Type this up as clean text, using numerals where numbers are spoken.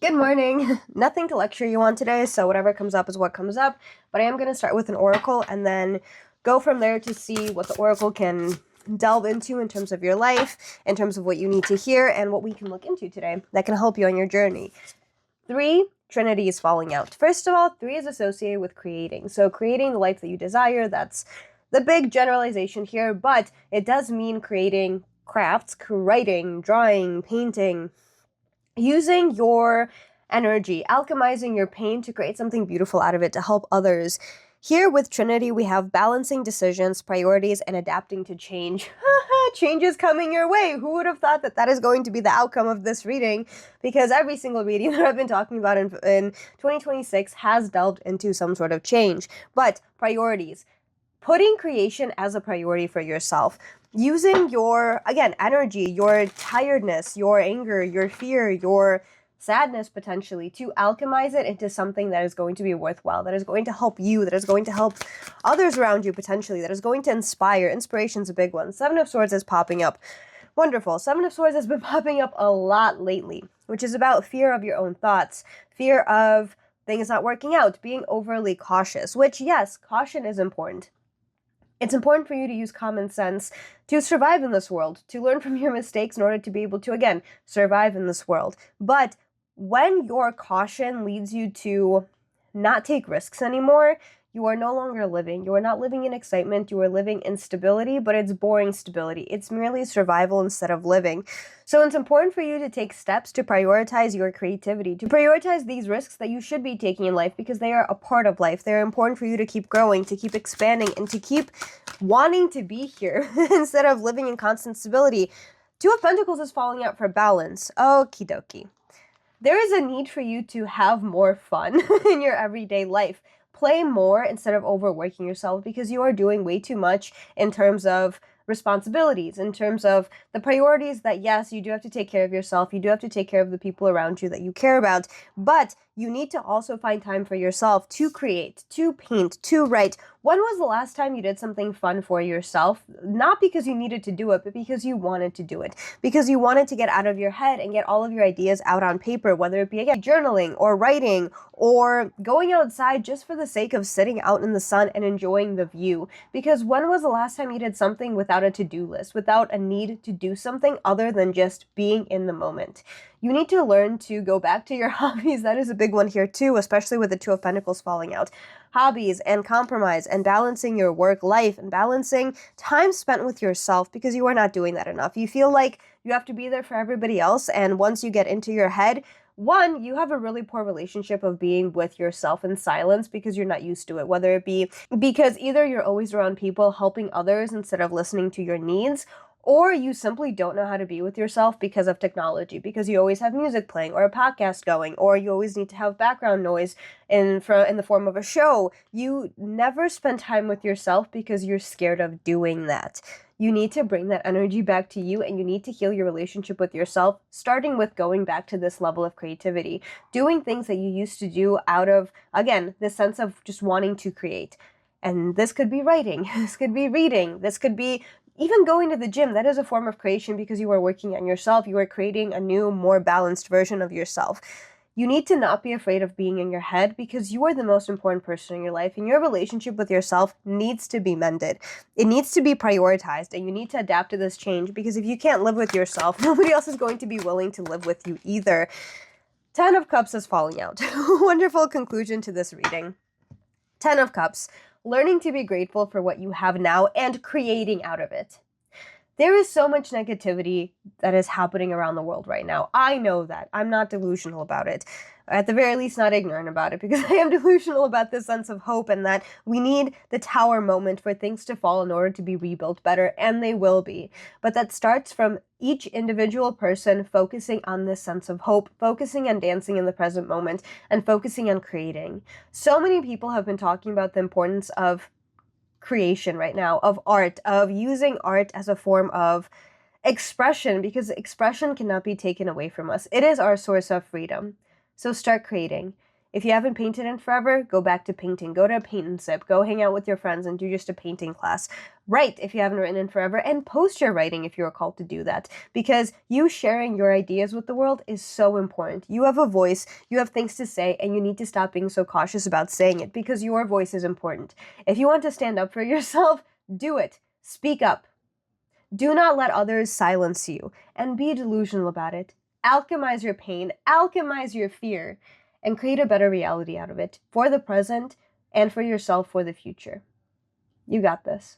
Good morning. Nothing to lecture you on today, so whatever comes up is what comes up. But I am going to start with an oracle and then go from there to see what the oracle can delve into in terms of your life, in terms of what you need to hear, and what we can look into today that can help you on your journey. 3, Trinity is falling out. First of all, 3 is associated with creating. So creating the life that you desire, that's the big generalization here, but it does mean creating crafts, writing, drawing, painting, using your energy, alchemizing your pain to create something beautiful out of it to help others. Here with Trinity, we have balancing decisions, priorities, and adapting to change. Change is coming your way. Who would have thought that that is going to be the outcome of this reading? Because every single reading that I've been talking about in 2026 has delved into some sort of change. But priorities. Putting creation as a priority for yourself. Using your, again, energy, your tiredness, your anger, your fear, your sadness potentially to alchemize it into something that is going to be worthwhile, that is going to help you, that is going to help others around you potentially, that is going to inspire. Inspiration's a big one. 7 of Swords is popping up. Wonderful. 7 of Swords has been popping up a lot lately, which is about fear of your own thoughts, fear of things not working out, being overly cautious, which, yes, caution is important. It's important for you to use common sense to survive in this world, to learn from your mistakes in order to be able to, again, survive in this world. But when your caution leads you to not take risks anymore, you are no longer living. You are not living in excitement. You are living in stability, but it's boring stability. It's merely survival instead of living. So it's important for you to take steps to prioritize your creativity, to prioritize these risks that you should be taking in life because they are a part of life. They're important for you to keep growing, to keep expanding, and to keep wanting to be here instead of living in constant stability. 2 of Pentacles is falling out for balance. Okie dokie. There is a need for you to have more fun in your everyday life. Play more instead of overworking yourself because you are doing way too much in terms of responsibilities, in terms of the priorities that, yes, you do have to take care of yourself, you do have to take care of the people around you that you care about, but you need to also find time for yourself to create, to paint, to write. When was the last time you did something fun for yourself? Not because you needed to do it, but because you wanted to do it. Because you wanted to get out of your head and get all of your ideas out on paper, whether it be, again, journaling or writing or going outside just for the sake of sitting out in the sun and enjoying the view. Because when was the last time you did something without a to-do list, without a need to do something other than just being in the moment? You need to learn to go back to your hobbies. That is a big one here too, especially with the 2 of Pentacles falling out. Hobbies and compromise and balancing your work life and balancing time spent with yourself because you are not doing that enough. You feel like you have to be there for everybody else, and once you get into your head, 1, you have a really poor relationship of being with yourself in silence because you're not used to it, whether it be because either you're always around people helping others instead of listening to your needs, or you simply don't know how to be with yourself because of technology, because you always have music playing or a podcast going, or you always need to have background noise in the form of a show. You never spend time with yourself because you're scared of doing that. You need to bring that energy back to you, and you need to heal your relationship with yourself, starting with going back to this level of creativity, doing things that you used to do out of, again, this sense of just wanting to create. And this could be writing, this could be reading, this could be even going to the gym. That is a form of creation because you are working on yourself. You are creating a new, more balanced version of yourself. You need to not be afraid of being in your head because you are the most important person in your life, and your relationship with yourself needs to be mended. It needs to be prioritized, and you need to adapt to this change because if you can't live with yourself, nobody else is going to be willing to live with you either. 10 of Cups is falling out. Wonderful conclusion to this reading. 10 of Cups. Learning to be grateful for what you have now and creating out of it. There is so much negativity that is happening around the world right now. I know that. I'm not delusional about it. At the very least, not ignorant about it, because I am delusional about this sense of hope and that we need the tower moment for things to fall in order to be rebuilt better, and they will be. But that starts from each individual person focusing on this sense of hope, focusing on dancing in the present moment, and focusing on creating. So many people have been talking about the importance of creation right now, of art, of using art as a form of expression, because expression cannot be taken away from us. It is our source of freedom. So start creating. If you haven't painted in forever, go back to painting. Go to a paint and sip. Go hang out with your friends and do just a painting class. Write if you haven't written in forever, and post your writing if you're called to do that. Because you sharing your ideas with the world is so important. You have a voice, you have things to say, and you need to stop being so cautious about saying it because your voice is important. If you want to stand up for yourself, do it. Speak up. Do not let others silence you, and be delusional about it. Alchemize your pain, alchemize your fear, and create a better reality out of it for the present and for yourself for the future. You got this.